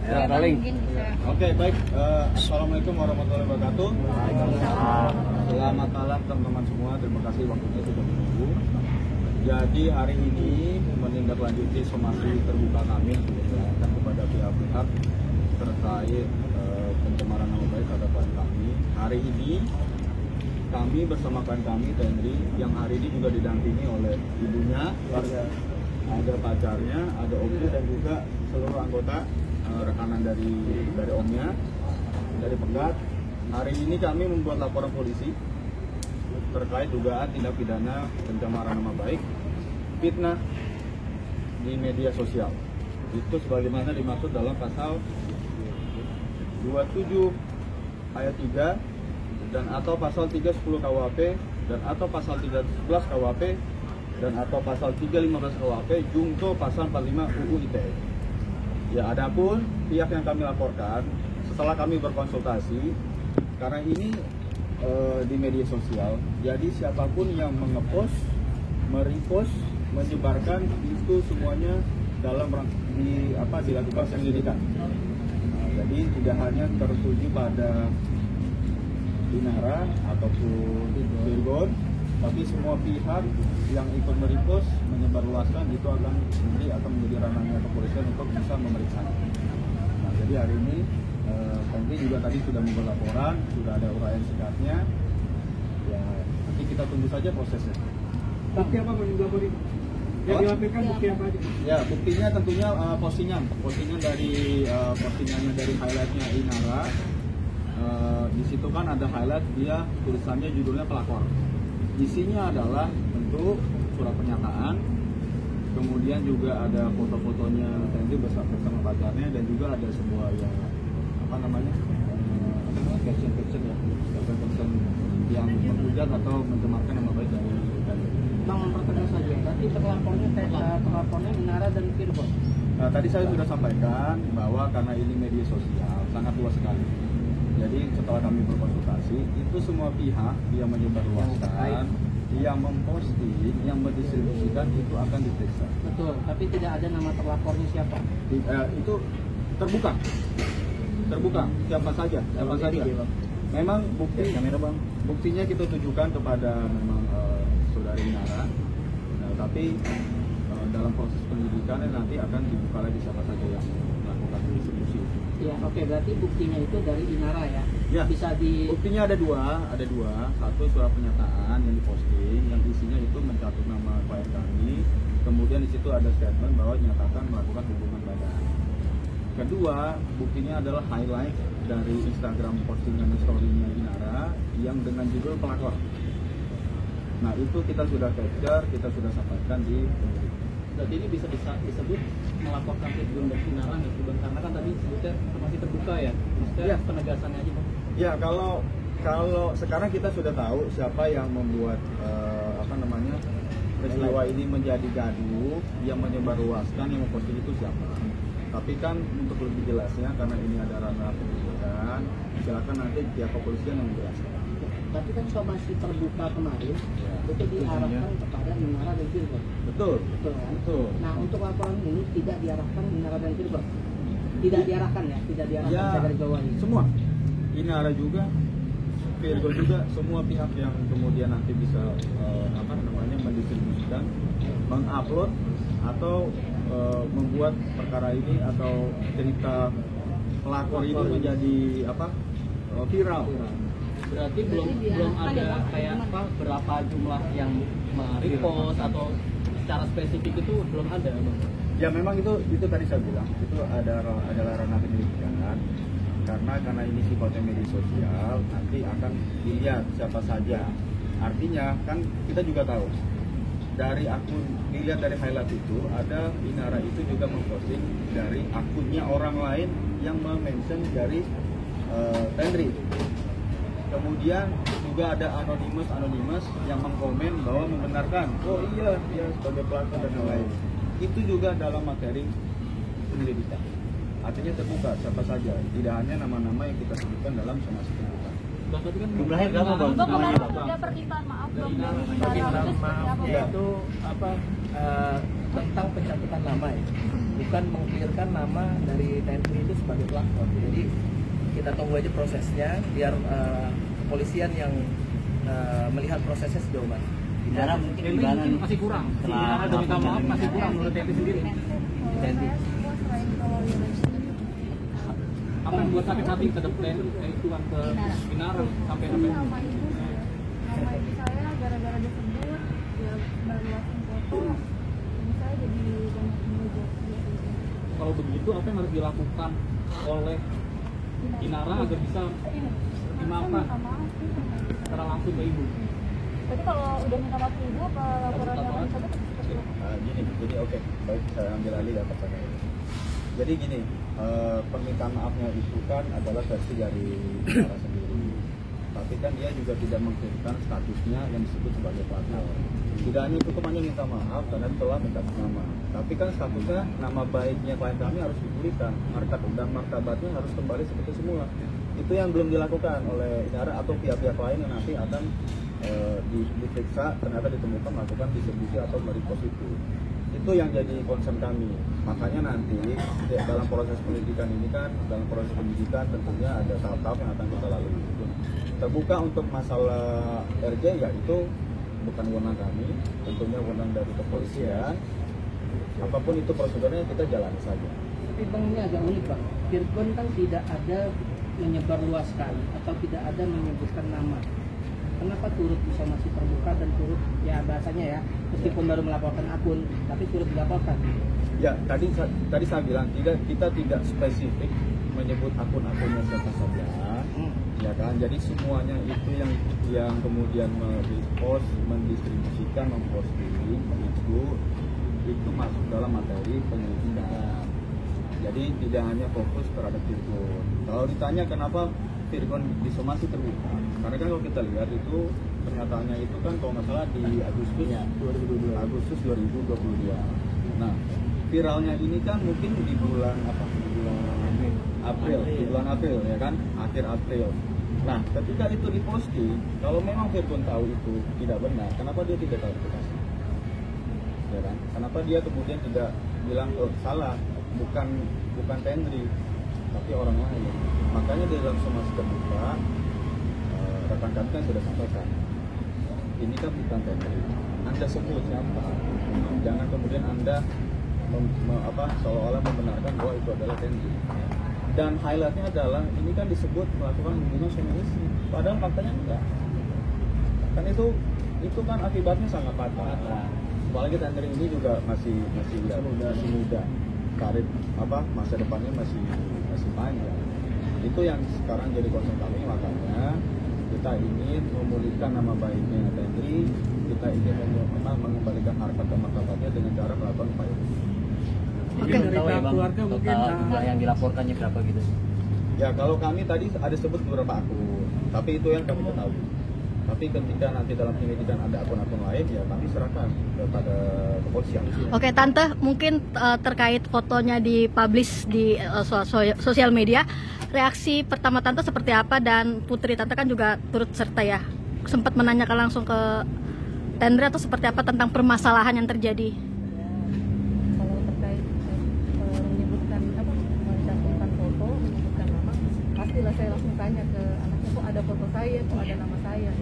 Ya, paling. Oke, baik. Assalamualaikum warahmatullahi wabarakatuh. Selamat malam teman-teman semua. Terima kasih waktunya sudah menunggu. Jadi hari ini menindaklanjuti somasi terbuka kami kepada pihak-pihak terkait pencemaran nama baik terhadap klien kami. Hari ini kami bersama klien kami Tenri yang hari ini juga didampingi oleh ibunya, ada pacarnya, ada omnya dan juga seluruh anggota rekanan dari omnya, dari Pegat. Hari ini kami membuat laporan polisi terkait dugaan tindak pidana pencemaran nama baik, fitnah di media sosial. Itu sebagaimana dimaksud dalam pasal 27 ayat 3 dan atau pasal 310 KUHP dan atau pasal 311 KUHP dan atau pasal 315 KUHP jungto pasal 45 UU ITE. Ya, adapun pihak yang kami laporkan setelah kami berkonsultasi karena ini di media sosial, jadi siapapun yang mengepost, merepost, menyebarkan itu semuanya dalam dilakukan penyelidikan. Jadi tidak hanya tertuju pada Inara ataupun Virgon, tapi semua pihak yang ikut merepost, menyebarluaskan itu akan menjadi ranahnya kepolisian untuk bisa memeriksa. Nah, jadi hari ini Tenri juga tadi sudah membuat laporan, sudah ada uraian sikapnya. Ya, nanti kita tunggu saja prosesnya. Bukti apa yang dilaporin? Yang dilaporkan bukti apa aja? Ya, buktinya tentunya postingan dari postingannya dari highlightnya Inara. Di situ kan ada highlight, dia tulisannya judulnya pelakor. Isinya adalah bentuk surat pernyataan, kemudian juga ada foto-fotonya Tenri bersama pacarnya dan juga ada sebuah caption yang menghujat atau mencemarkan nama baik dari Tenri. Bang, mempertegas saja, berarti terlapornya Inara dan Virgon. Nah, tadi saya sudah sampaikan bahwa karena ini media sosial sangat luas sekali. Jadi setelah kami berkonsultasi, itu semua pihak yang menyebarluaskan, yang memposting, yang mendistribusikan itu akan diperiksa. Betul, tapi tidak ada nama terlapornya siapa? Itu terbuka, siapa saja. Memang buktinya kita tujukan kepada memang saudari Inara, tapi dalam proses penyidikannya nanti akan dibuka lagi siapa saja yang melakukan distribusi. Ya, oke, berarti buktinya itu dari Inara ya? Ya, bisa buktinya ada dua. Satu surat pernyataan yang diposting, yang isinya itu mencakup nama klien kami. Kemudian di situ ada statement bahwa dinyatakan melakukan hubungan badan. Kedua, buktinya adalah highlight dari Instagram postingan story-nya Inara yang dengan judul pelakor. Nah, itu kita sudah capture, kita sudah sampaikan di penyidik. Berarti ini bisa disebut melaporkan Virgon dan Inara nih, karena kan tadi sebutnya masih terbuka ya, maksudnya penegasannya aja Bang. Ya, kalau sekarang kita sudah tahu siapa yang membuat peristiwa ini menjadi gaduh, yang menyebarluaskan, yang memposting itu siapa. Tapi kan untuk lebih jelasnya, karena ini ada ranah penyidikan, silakan nanti pihak kepolisian yang menjelaskan. Tapi kan somasi terbuka kemarin itu diarahkan kepada Inara dan Virgon. Betul Kan? Betul. Nah, untuk laporan ini tidak diarahkan Inara dan Virgon. Tidak diarahkan saya garis bawahi. Semua. Inara juga, Virgon juga, semua pihak yang kemudian nanti bisa mendistribusikan, mengupload atau membuat perkara ini atau cerita pelakor ini menjadi viral. Berarti belum ada kayak berapa jumlah yang repost atau secara spesifik itu belum ada, Bang. Ya, memang itu tadi saya bilang itu adalah ranah penyelidikan karena ini sifatnya media sosial, nanti akan dilihat siapa saja. Artinya kan kita juga tahu dari akun, dilihat dari highlight itu ada Inara itu juga memposting dari akunnya orang lain yang mention dari Tenri. Kemudian juga ada anonimus yang mengkomen bahwa membenarkan, oh iya dia sebagai pelaku dan lain-lain. Itu juga dalam materi penyelidikan. Artinya terbuka siapa saja, tidak hanya nama-nama yang kita sebutkan dalam somasi terbuka. Jumlahnya berapa Bang? Ada permintaan maaf dong dari Permintaan maaf itu tentang pencatutan nama ya, bukan mengklirkan nama dari TNI itu sebagai kita tunggu aja prosesnya biar kepolisian yang melihat prosesnya sejauh mana. Inara mungkin gimana nih? Masih kurang. Setelah Inara udah minta maaf masih kurang menurut Teti sendiri. Teti. Apa yang buat sakit hati ke depan itu kan ke Inara sampai sama ibu sih ya. Sama ibu saya gara-gara disebut ya baruasin foto ini saya jadi banyak menuju. kalau begitu apa yang harus dilakukan oleh Inara agar bisa dimaafkan secara langsung ke ibu? Tapi kalau udah minta maaf ibu apa laporannya akan dicabut? Jadi oke, baik saya ambil alih ya pertanyaan ini. Jadi gini, permintaan maafnya itu kan adalah versi dari Inara sendiri. Tapi kan dia juga tidak mengklaimkan statusnya yang disebut sebagai pelapor. Tidak hanya cukup hanya minta maaf karena telah minta nama. Tapi kan statusnya nama baiknya klien kami harus dipulihkan, harkat dan martabatnya harus kembali seperti semula. Itu yang belum dilakukan oleh Inara atau pihak-pihak lain yang nanti akan diperiksa ternyata ditemukan melakukan distribusi atau merepost itu yang jadi concern kami. Makanya nanti dalam proses penyidikan ini kan, dalam proses penyidikan tentunya ada tahap-tahap yang akan kita lalui. Terbuka untuk masalah RJ ya itu bukan wewenang kami, tentunya wewenang dari kepolisian. Apapun itu prosedurnya kita jalani saja. Tapi Bang, ini agak unik Bang. Virgon kan tidak ada menyebarluaskan atau tidak ada menyebutkan nama. Kenapa turut bisa masih terbuka dan turut ya bahasanya ya meskipun baru melaporkan akun tapi turut dilaporkan? Ya tadi saya bilang kita tidak spesifik menyebut akun-akunnya siapa saja, ya kan? Jadi semuanya itu yang kemudian merepost, mendistribusikan, memposting itu masuk dalam materi penyelidikan. Jadi tidak hanya fokus terhadap Virgon. Kalau ditanya kenapa Virgon disomasi terbuka, karena kan kalau kita lihat itu pernyataannya itu kan kalau nggak salah di Agustus 2022. Nah, viralnya ini kan mungkin di bulan April ya kan, akhir April. Nah, ketika itu diposting, kalau memang Virgon tahu itu tidak benar, kenapa dia tidak klarifikasi? Ya kan? Kenapa dia kemudian tidak bilang salah, bukan Tendri, tapi orang lain. Makanya di dalam somasi terbuka, rekan kami kan sudah sampaikan, ini kan bukan Tendri. Anda sebut siapa? Jangan kemudian Anda seolah-olah membenarkan bahwa itu adalah Tendri. Dan highlightnya adalah ini kan disebut melakukan hubungan suami-istri, padahal faktanya enggak. Kan itu kan akibatnya sangat fatal. Apalagi Tendri ini juga masih muda. Karir masa depannya masih panjang. Itu yang sekarang jadi concern kami, makanya kita ingin memulihkan nama baiknya Tendri, kita ingin mengembalikan harkat dan martabatnya dengan cara melakukan upaya. Oke, tahu ya Bang, keluarga mungkin yang dilaporkannya berapa gitu? Ya kalau kami tadi ada sebut beberapa akun, tapi itu yang kami ketahui. Tapi ketika nanti dalam penyelidikan ada akun-akun lain, ya kami serahkan kepada kepolisian. Oke, Tante, mungkin terkait fotonya dipublish di sosial media, reaksi pertama Tante seperti apa? Dan Putri Tante kan juga turut serta ya, sempat menanyakan langsung ke Tendri atau seperti apa tentang permasalahan yang terjadi? Kalau terkait menyebutkan mencantumkan foto, menyebutkan nama, pastilah saya langsung tanya ke anaknya, kok ada foto saya, kok ada nama saya.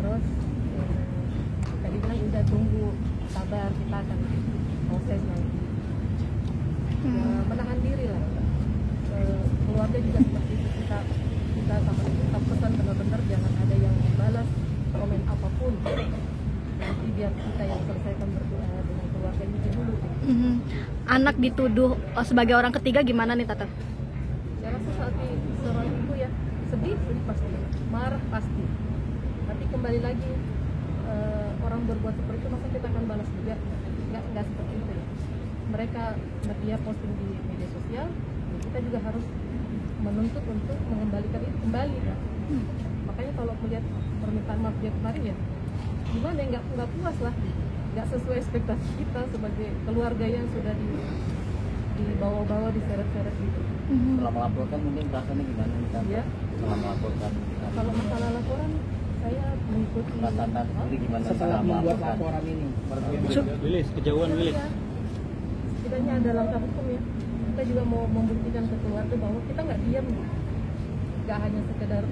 Terus tadi bilang udah tunggu, sabar, kita akan proses nanti. Ya, menahan diri lah. Keluarga juga seperti itu, kita sama kita pesan benar-benar jangan ada yang membalas komen apapun. Nanti biar kita yang selesaikan berdua dengan keluarga ini dulu. Anak dituduh sebagai orang ketiga gimana nih Tante? Saya rasa saat seorang ibu ya sedih pasti, marah pasti. Tapi kembali lagi orang berbuat seperti itu masa kita akan balas juga? Nggak seperti itu ya. Mereka dia posting di media sosial, ya kita juga harus menuntut untuk mengembalikan itu kembali kan. Makanya kalau melihat permintaan maaf dia kemarin ya gimana ya, nggak puas lah, nggak sesuai ekspektasi kita sebagai keluarga yang sudah dibawa-bawa diseret-seret gitu. Setelah melaporkan mungkin perasaannya gimana nih Tante? Ya. Setelah melaporkan, Kalau masalah laporan saya mengikuti perasaan Tante sendiri gimana Setelah membuat laporan ini? Wilis, kejauhan Wilis. Ya, setidaknya ada langkah hukum ya. Kita juga mau membuktikan ke keluarga bahwa kita nggak diam. nggak hanya sekedar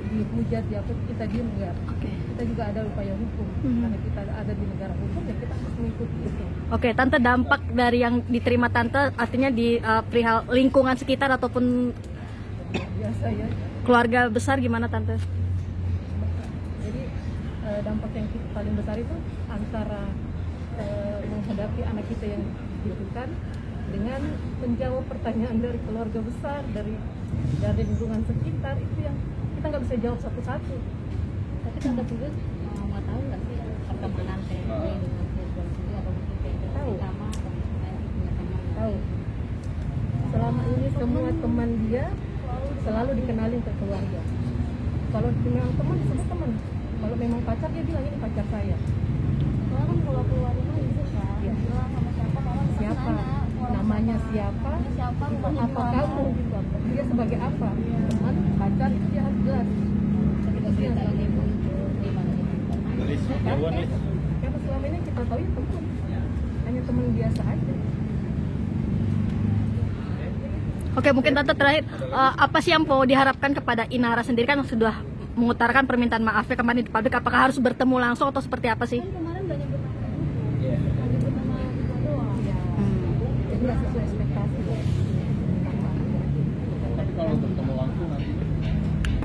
dihujat ya kita diem enggak. Kita juga ada upaya hukum karena kita ada di negara hukum ya kita harus mengikuti itu. Oke, Tante, dampak dari yang diterima Tante artinya di perihal lingkungan sekitar ataupun Biasa ya. keluarga besar gimana Tante? Jadi dampak yang paling besar itu antara menghadapi anak kita yang dibutuhkan dengan menjawab pertanyaan dari keluarga besar, dari lingkungan sekitar, itu yang kita nggak bisa jawab satu-satu. Tapi Tante juga mau tahu nggak sih pertemanan TNI dengan Ridwan Kamil atau mungkin TNI Tahu. sama atau mungkin TNI punya teman? Tahu. Selama ini semua teman dia selalu dikenalin ke keluarga. Kalau memang teman disebut teman. Kalau memang pacar dia bilang ini pacar saya. Soalnya kan kalau keluar rumah gitu kan, Iya. bilang sama siapa, malah Siapa? Namanya siapa? siapa, Itu rumahnya apa di mana. kamu gitu? Dia sebagai apa? Teman, pacar itu dia harus jelas. Ketika cerita ini muncul di mana ini? Karena selama ini kita tahu ya teman, hanya teman biasa aja. Oke, mungkin Tante terakhir apa sih yang mau diharapkan kepada Inara sendiri, kan sudah mengutarakan permintaan maafnya kemarin di publik, apakah harus bertemu langsung atau seperti apa sih? Kan kemarin nggak nyebut nama itu, Iya. nggak nyebut nama kita doang. Ya, jadi nggak sesuai ekspektasi. Tapi kalau bertemu langsung nanti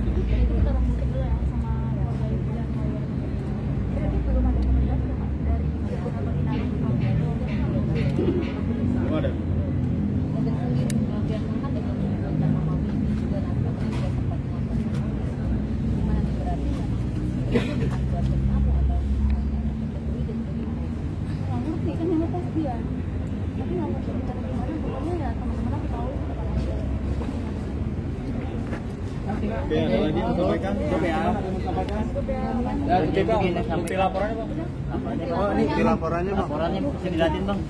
Jadi itu kita mungkin dulu ya sama keluarga ibu dan keluarga. Berarti belum ada komunikasi dari ibu atau Inara Belum ada. dan sendiri biar menghat ya kalau dan mama Bibi juga nanti katanya juga sempat mengatakan gimana nih berarti memang itu bukan buat kamu atau ketui dan gimana? Nggak ngerti kan yang lepas dia, tapi nggak ngerti cara gimana. Pokoknya ya teman-teman aku tahu apa aja. Oke, ada lagi yang sampaikan? Dan mungkin laporannya bang. Oh, ini laporannya, Bang. Laporannya bisa dilihatin bang.